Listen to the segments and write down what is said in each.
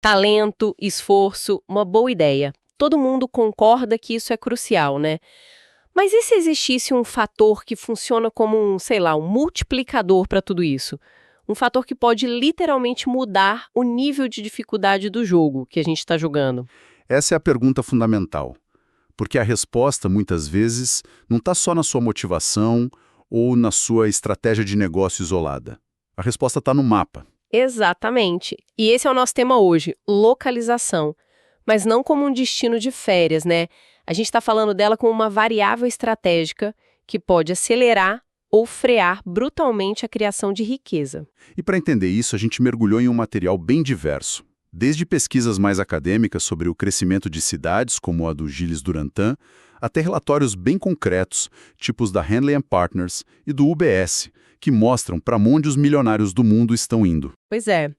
Talento, esforço, uma boa ideia. Todo mundo concorda que isso é crucial, né? Mas e se existisse um fator que funciona como um, sei lá, um multiplicador para tudo isso? Um fator que pode literalmente mudar o nível de dificuldade do jogo que a gente está jogando. Essa é a pergunta fundamental, porque a resposta, muitas vezes, não está só na sua motivação ou na sua estratégia de negócio isolada. A resposta está no mapa. Exatamente. E esse é o nosso tema hoje, localização. Mas não como um destino de férias, né? A gente está falando dela como uma variável estratégica que pode acelerar ou frear brutalmente a criação de riqueza. E para entender isso, a gente mergulhou em um material bem diverso. Desde pesquisas mais acadêmicas sobre o crescimento de cidades, como a do Gilles Durantin, até relatórios bem concretos, tipos da Henley Partners e do UBS, que mostram para onde os milionários do mundo estão indo. Pois é.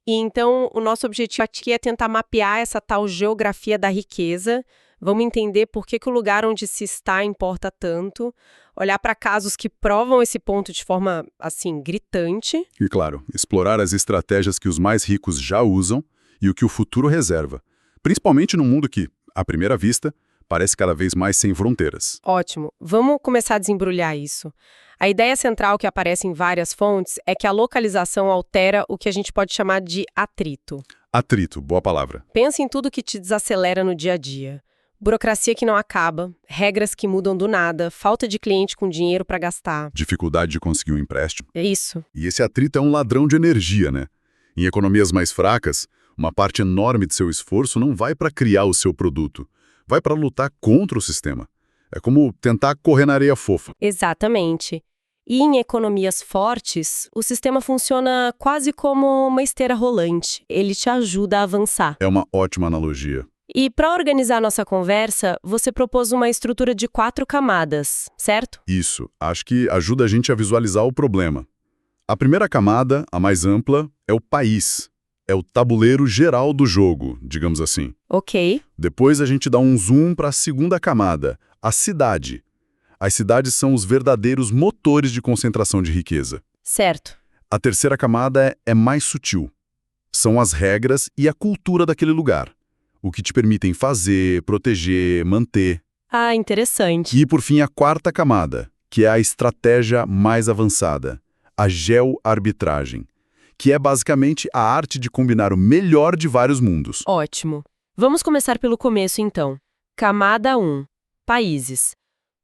E então, o nosso objetivo aqui é tentar mapear essa tal geografia da riqueza. Vamos entender por que o lugar onde se está importa tanto, olhar para casos que provam esse ponto de forma, assim, gritante. E, claro, explorar as estratégias que os mais ricos já usam e o que o futuro reserva, principalmente num mundo que, à primeira vista, parece cada vez mais sem fronteiras. Ótimo. Vamos começar a desembrulhar isso. A ideia central que aparece em várias fontes é que a localização altera o que a gente pode chamar de atrito. Atrito, boa palavra. Pensa em tudo que te desacelera no dia a dia. Burocracia que não acaba, regras que mudam do nada, falta de cliente com dinheiro para gastar. Dificuldade de conseguir um empréstimo. É isso. E esse atrito é um ladrão de energia, né? Em economias mais fracas, uma parte enorme de seu esforço não vai para criar o seu produto, vai para lutar contra o sistema. É como tentar correr na areia fofa. Exatamente. E em economias fortes, o sistema funciona quase como uma esteira rolante. Ele te ajuda a avançar. É uma ótima analogia. E para organizar nossa conversa, você propôs uma estrutura de 4 camadas, certo? Isso, acho que ajuda a gente a visualizar o problema. A primeira camada, a mais ampla, é o país. É o tabuleiro geral do jogo, digamos assim. Ok. Depois a gente dá um zoom para a segunda camada, a cidade. As cidades são os verdadeiros motores de concentração de riqueza. Certo. A terceira camada é mais sutil. São as regras e a cultura daquele lugar. O que te permitem fazer, proteger, manter. Ah, interessante. E, por fim, a quarta camada, que é a estratégia mais avançada, a geoarbitragem, que é basicamente a arte de combinar o melhor de vários mundos. Ótimo. Vamos começar pelo começo, então. Camada 1. Países.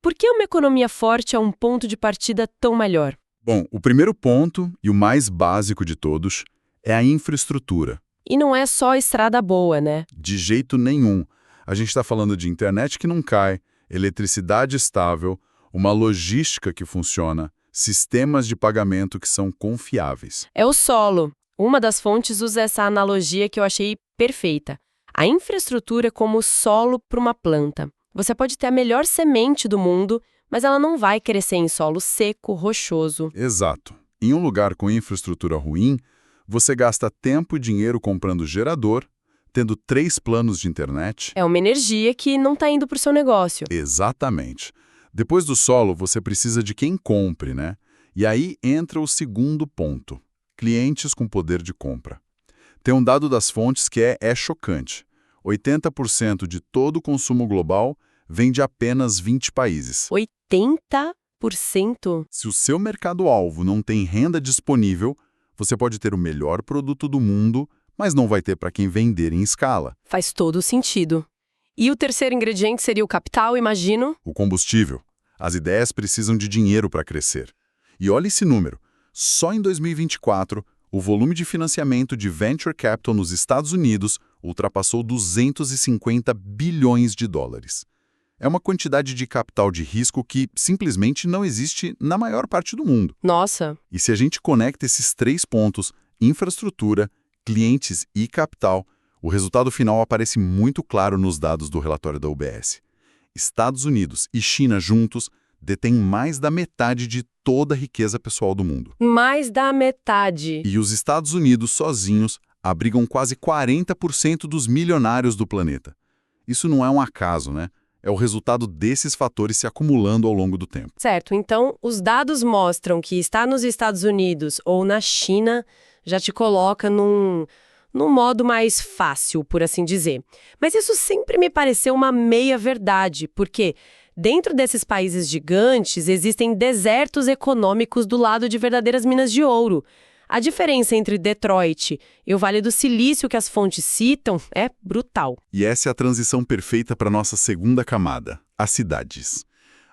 Por que uma economia forte é um ponto de partida tão melhor? Bom, o primeiro ponto, e o mais básico de todos, é a infraestrutura. E não é só estrada boa, né? De jeito nenhum. A gente está falando de internet que não cai, eletricidade estável, uma logística que funciona, sistemas de pagamento que são confiáveis. É o solo. Uma das fontes usa essa analogia que eu achei perfeita. A infraestrutura é como o solo para uma planta. Você pode ter a melhor semente do mundo, mas ela não vai crescer em solo seco, rochoso. Exato. Em um lugar com infraestrutura ruim, você gasta tempo e dinheiro comprando gerador, tendo 3 planos de internet. É uma energia que não está indo para o seu negócio. Exatamente. Depois do solo, você precisa de quem compre, né? E aí entra o segundo ponto: clientes com poder de compra. Tem um dado das fontes que é chocante. 80% de todo o consumo global vem de apenas 20 países. 80%? Se o seu mercado-alvo não tem renda disponível, você pode ter o melhor produto do mundo, mas não vai ter para quem vender em escala. Faz todo sentido. E o terceiro ingrediente seria o capital, imagino? O combustível. As ideias precisam de dinheiro para crescer. E olha esse número. Só em 2024, o volume de financiamento de venture capital nos Estados Unidos ultrapassou 250 bilhões de dólares. É uma quantidade de capital de risco que simplesmente não existe na maior parte do mundo. Nossa. E se a gente conecta esses 3 pontos, infraestrutura, clientes e capital, o resultado final aparece muito claro nos dados do relatório da UBS. Estados Unidos e China juntos detêm mais da metade de toda a riqueza pessoal do mundo. Mais da metade. E os Estados Unidos sozinhos abrigam quase 40% dos milionários do planeta. Isso não é um acaso, né? É o resultado desses fatores se acumulando ao longo do tempo. Certo, então os dados mostram que estar nos Estados Unidos ou na China já te coloca num num modo mais fácil, por assim dizer. Mas isso sempre me pareceu uma meia-verdade, porque dentro desses países gigantes existem desertos econômicos do lado de verdadeiras minas de ouro. A diferença entre Detroit e o Vale do Silício que as fontes citam é brutal. E essa é a transição perfeita para nossa segunda camada, as cidades.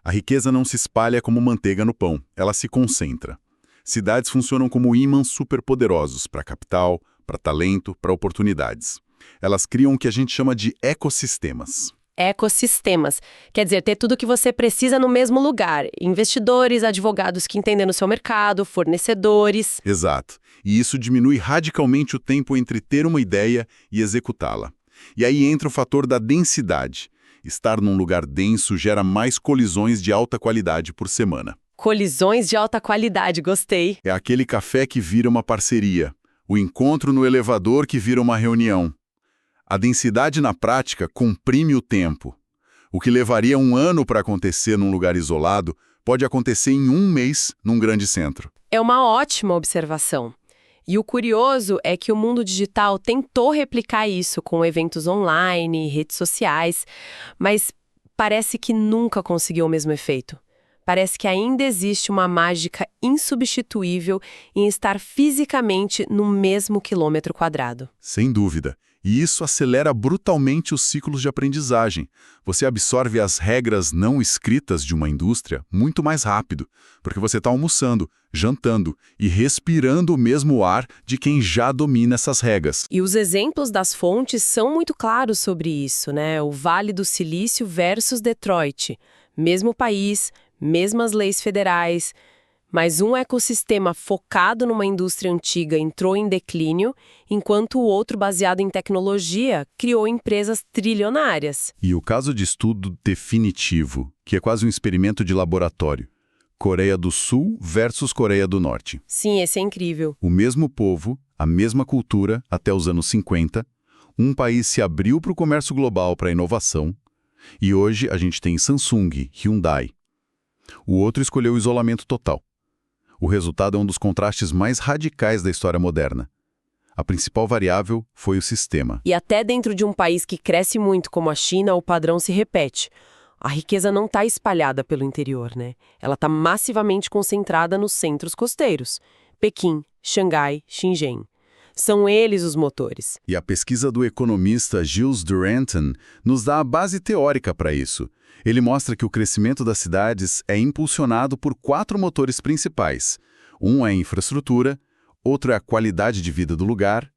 A riqueza não se espalha como manteiga no pão, ela se concentra. Cidades funcionam como ímãs superpoderosos para capital, para talento, para oportunidades. Elas criam o que a gente chama de ecossistemas. Ecossistemas. Quer dizer, ter tudo o que você precisa no mesmo lugar. Investidores, advogados que entendem no seu mercado, fornecedores. Exato. E isso diminui radicalmente o tempo entre ter uma ideia e executá-la. E aí entra o fator da densidade. Estar num lugar denso gera mais colisões de alta qualidade por semana. Colisões de alta qualidade, gostei. É aquele café que vira uma parceria, o encontro no elevador que vira uma reunião. A densidade na prática comprime o tempo. O que levaria um ano para acontecer num lugar isolado pode acontecer em um mês num grande centro. É uma ótima observação. E o curioso é que o mundo digital tentou replicar isso com eventos online, redes sociais, mas parece que nunca conseguiu o mesmo efeito. Parece que ainda existe uma mágica insubstituível em estar fisicamente no mesmo quilômetro quadrado. Sem dúvida. E isso acelera brutalmente os ciclos de aprendizagem. Você absorve as regras não escritas de uma indústria muito mais rápido, porque você está almoçando, jantando e respirando o mesmo ar de quem já domina essas regras. E os exemplos das fontes são muito claros sobre isso, né? O Vale do Silício versus Detroit. Mesmo país, mesmas leis federais, mas um ecossistema focado numa indústria antiga entrou em declínio, enquanto o outro, baseado em tecnologia, criou empresas trilionárias. E o caso de estudo definitivo, que é quase um experimento de laboratório. Coreia do Sul versus Coreia do Norte. Sim, esse é incrível. O mesmo povo, a mesma cultura, até os anos 50, um país se abriu para o comércio global, para a inovação, e hoje a gente tem Samsung, Hyundai. O outro escolheu o isolamento total. O resultado é um dos contrastes mais radicais da história moderna. A principal variável foi o sistema. E até dentro de um país que cresce muito como a China, o padrão se repete. A riqueza não está espalhada pelo interior, né? Ela está massivamente concentrada nos centros costeiros. Pequim, Xangai, Shenzhen. São eles os motores. E a pesquisa do economista Gilles Duranton nos dá a base teórica para isso. Ele mostra que o crescimento das cidades é impulsionado por 4 motores principais. Um é a infraestrutura, outro é a qualidade de vida do lugar.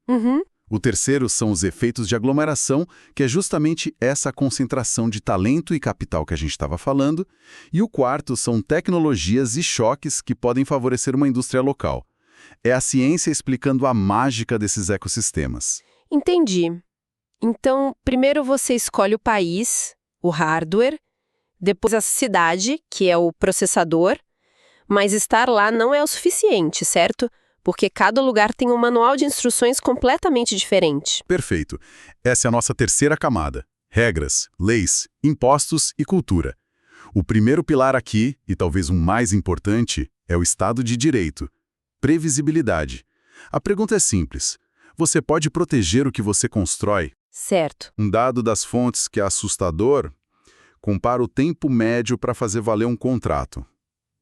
O terceiro são os efeitos de aglomeração, que é justamente essa concentração de talento e capital que a gente estava falando. E o quarto são tecnologias e choques que podem favorecer uma indústria local. É a ciência explicando a mágica desses ecossistemas. Entendi. Então, primeiro você escolhe o país, o hardware, depois a cidade, que é o processador, mas estar lá não é o suficiente, certo? Porque cada lugar tem um manual de instruções completamente diferente. Perfeito. Essa é a nossa terceira camada. Regras, leis, impostos e cultura. O primeiro pilar aqui, e talvez o mais importante, é o Estado de Direito. Previsibilidade. A pergunta é simples. Você pode proteger o que você constrói? Certo. Um dado das fontes que é assustador compara o tempo médio para fazer valer um contrato.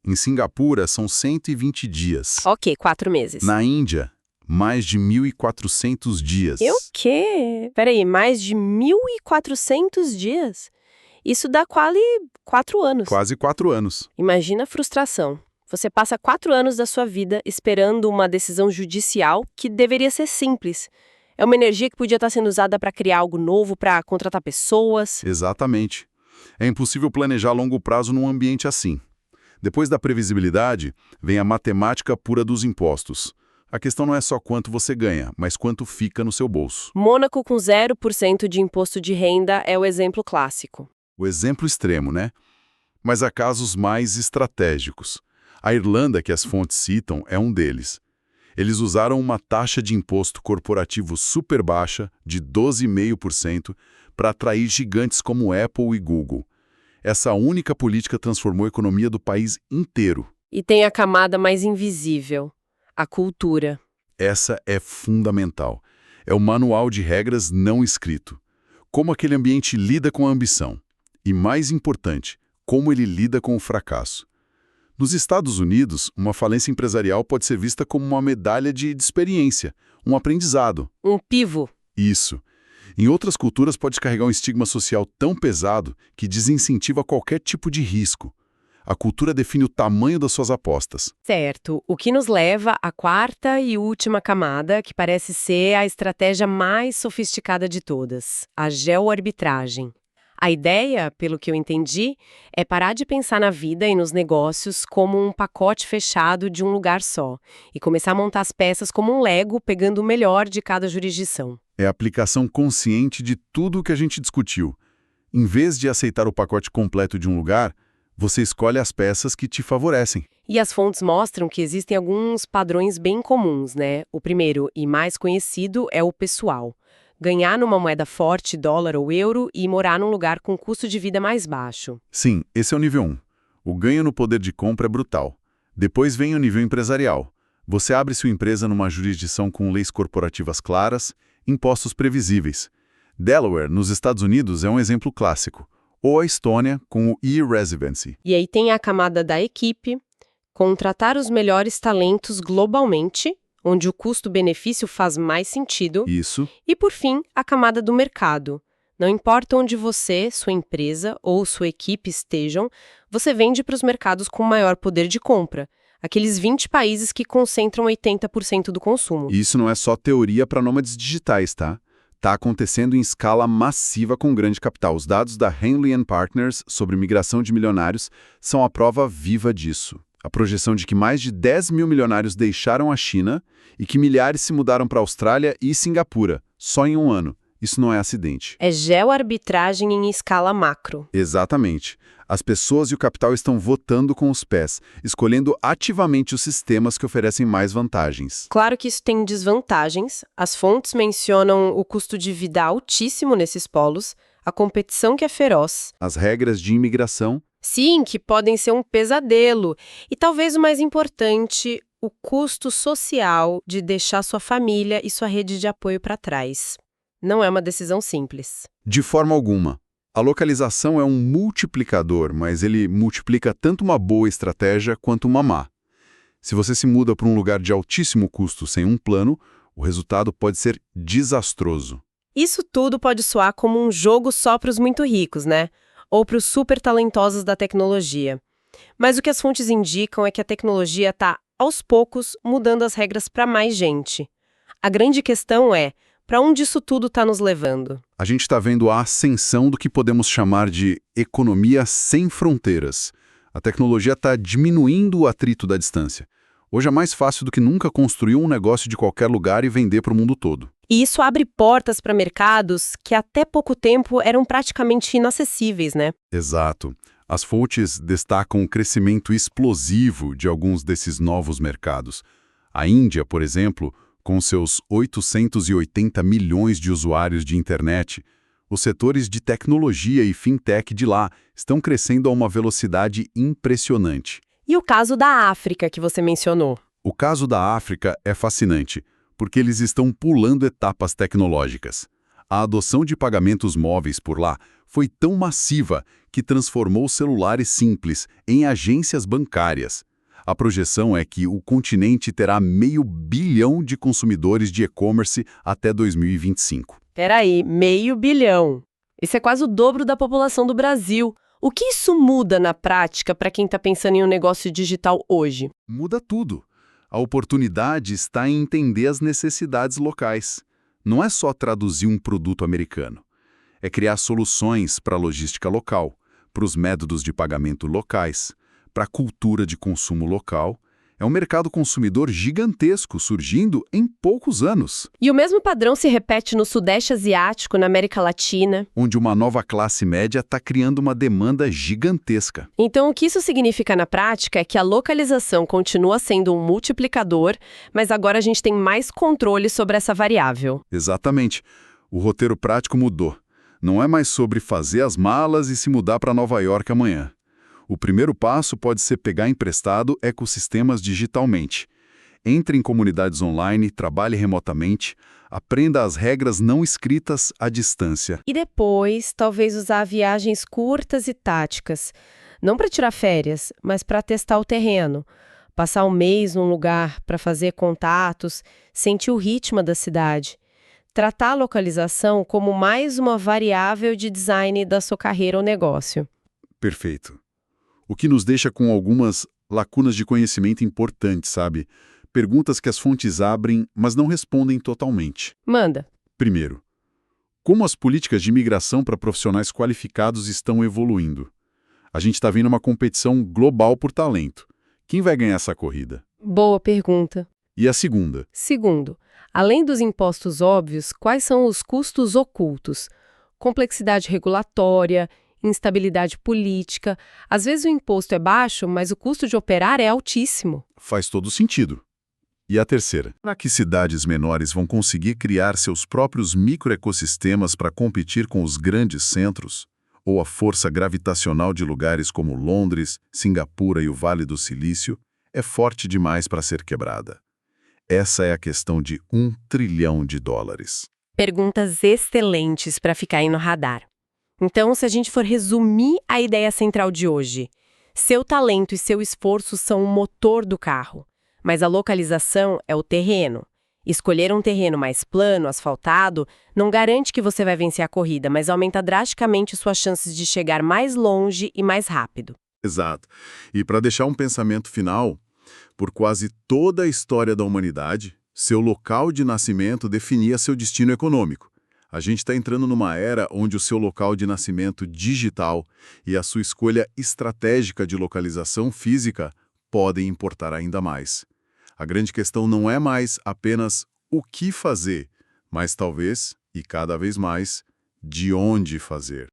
Em Singapura, são 120 dias. Ok, 4 meses. Na Índia, mais de 1.400 dias. E o quê? Peraí, mais de 1.400 dias? Isso dá quase 4 anos. Quase 4 anos. Imagina a frustração. Você passa 4 anos da sua vida esperando uma decisão judicial que deveria ser simples. É uma energia que podia estar sendo usada para criar algo novo, para contratar pessoas. Exatamente. É impossível planejar a longo prazo num ambiente assim. Depois da previsibilidade, vem a matemática pura dos impostos. A questão não é só quanto você ganha, mas quanto fica no seu bolso. Mônaco com 0% de imposto de renda é o exemplo clássico. O exemplo extremo, né? Mas há casos mais estratégicos. A Irlanda, que as fontes citam, é um deles. Eles usaram uma taxa de imposto corporativo super baixa, de 12,5%, para atrair gigantes como Apple e Google. Essa única política transformou a economia do país inteiro. E tem a camada mais invisível, a cultura. Essa é fundamental. É o manual de regras não escrito. Como aquele ambiente lida com a ambição. E, mais importante, como ele lida com o fracasso. Nos Estados Unidos, uma falência empresarial pode ser vista como uma medalha de experiência, um aprendizado. Um pivô. Isso. Em outras culturas pode carregar um estigma social tão pesado que desincentiva qualquer tipo de risco. A cultura define o tamanho das suas apostas. Certo. O que nos leva à quarta e última camada, que parece ser a estratégia mais sofisticada de todas, a geoarbitragem. A ideia, pelo que eu entendi, é parar de pensar na vida e nos negócios como um pacote fechado de um lugar só e começar a montar as peças como um Lego, pegando o melhor de cada jurisdição. É a aplicação consciente de tudo o que a gente discutiu. Em vez de aceitar o pacote completo de um lugar, você escolhe as peças que te favorecem. E as fontes mostram que existem alguns padrões bem comuns, né? O primeiro e mais conhecido é o pessoal. Ganhar numa moeda forte, dólar ou euro, e morar num lugar com custo de vida mais baixo. Sim, esse é o nível 1. O ganho no poder de compra é brutal. Depois vem o nível empresarial. Você abre sua empresa numa jurisdição com leis corporativas claras, impostos previsíveis. Delaware, nos Estados Unidos, é um exemplo clássico. Ou a Estônia, com o e-residency. E aí tem a camada da equipe, contratar os melhores talentos globalmente, onde o custo-benefício faz mais sentido. Isso. E, por fim, a camada do mercado. Não importa onde você, sua empresa ou sua equipe estejam, você vende para os mercados com maior poder de compra. Aqueles 20 países que concentram 80% do consumo. E isso não é só teoria para nômades digitais, tá? Está acontecendo em escala massiva com grande capital. Os dados da Henley & Partners sobre migração de milionários são a prova viva disso. A projeção de que mais de 10 mil milionários deixaram a China e que milhares se mudaram para a Austrália e Singapura, só em um ano. Isso não é acidente. É geoarbitragem em escala macro. Exatamente. As pessoas e o capital estão votando com os pés, escolhendo ativamente os sistemas que oferecem mais vantagens. Claro que isso tem desvantagens. As fontes mencionam o custo de vida altíssimo nesses polos, a competição que é feroz. As regras de imigração. Sim, que podem ser um pesadelo. E talvez o mais importante, o custo social de deixar sua família e sua rede de apoio para trás. Não é uma decisão simples. De forma alguma. A localização é um multiplicador, mas ele multiplica tanto uma boa estratégia quanto uma má. Se você se muda para um lugar de altíssimo custo sem um plano, o resultado pode ser desastroso. Isso tudo pode soar como um jogo só para os muito ricos, né? Ou para os super talentosos da tecnologia. Mas o que as fontes indicam é que a tecnologia está, aos poucos, mudando as regras para mais gente. A grande questão é, para onde isso tudo está nos levando? A gente está vendo a ascensão do que podemos chamar de economia sem fronteiras. A tecnologia está diminuindo o atrito da distância. Hoje é mais fácil do que nunca construir um negócio de qualquer lugar e vender para o mundo todo. E isso abre portas para mercados que até pouco tempo eram praticamente inacessíveis, né? Exato. As fontes destacam o crescimento explosivo de alguns desses novos mercados. A Índia, por exemplo, com seus 880 milhões de usuários de internet, os setores de tecnologia e fintech de lá estão crescendo a uma velocidade impressionante. E o caso da África que você mencionou? O caso da África é fascinante, porque eles estão pulando etapas tecnológicas. A adoção de pagamentos móveis por lá foi tão massiva que transformou celulares simples em agências bancárias. A projeção é que o continente terá 500 milhão de consumidores de e-commerce até 2025. Peraí, 500 milhão. Isso é quase o dobro da população do Brasil. O que isso muda na prática para quem está pensando em um negócio digital hoje? Muda tudo. A oportunidade está em entender as necessidades locais. Não é só traduzir um produto americano. É criar soluções para a logística local, para os métodos de pagamento locais, para a cultura de consumo local. É um mercado consumidor gigantesco surgindo em poucos anos. E o mesmo padrão se repete no Sudeste Asiático, na América Latina. Onde uma nova classe média está criando uma demanda gigantesca. Então, o que isso significa na prática é que a localização continua sendo um multiplicador, mas agora a gente tem mais controle sobre essa variável. Exatamente. O roteiro prático mudou. Não é mais sobre fazer as malas e se mudar para Nova York amanhã. O primeiro passo pode ser pegar emprestado ecossistemas digitalmente. Entre em comunidades online, trabalhe remotamente, aprenda as regras não escritas à distância. E depois, talvez usar viagens curtas e táticas. Não para tirar férias, mas para testar o terreno. Passar um mês num lugar para fazer contatos, sentir o ritmo da cidade. Tratar a localização como mais uma variável de design da sua carreira ou negócio. Perfeito. O que nos deixa com algumas lacunas de conhecimento importantes, sabe? Perguntas que as fontes abrem, mas não respondem totalmente. Manda. Primeiro, como as políticas de imigração para profissionais qualificados estão evoluindo? A gente está vendo uma competição global por talento. Quem vai ganhar essa corrida? Boa pergunta. E a segunda? Segundo, além dos impostos óbvios, quais são os custos ocultos? Complexidade regulatória, instabilidade política. Às vezes o imposto é baixo, mas o custo de operar é altíssimo. Faz todo sentido. E a terceira? Será que cidades menores vão conseguir criar seus próprios microecossistemas para competir com os grandes centros? Ou a força gravitacional de lugares como Londres, Singapura e o Vale do Silício é forte demais para ser quebrada? Essa é a questão de $1 trilhão. Perguntas excelentes para ficar aí no radar. Então, se a gente for resumir a ideia central de hoje, seu talento e seu esforço são o motor do carro, mas a localização é o terreno. Escolher um terreno mais plano, asfaltado, não garante que você vai vencer a corrida, mas aumenta drasticamente suas chances de chegar mais longe e mais rápido. Exato. E para deixar um pensamento final, por quase toda a história da humanidade, seu local de nascimento definia seu destino econômico. A gente está entrando numa era onde o seu local de nascimento digital e a sua escolha estratégica de localização física podem importar ainda mais. A grande questão não é mais apenas o que fazer, mas talvez, e cada vez mais, de onde fazer.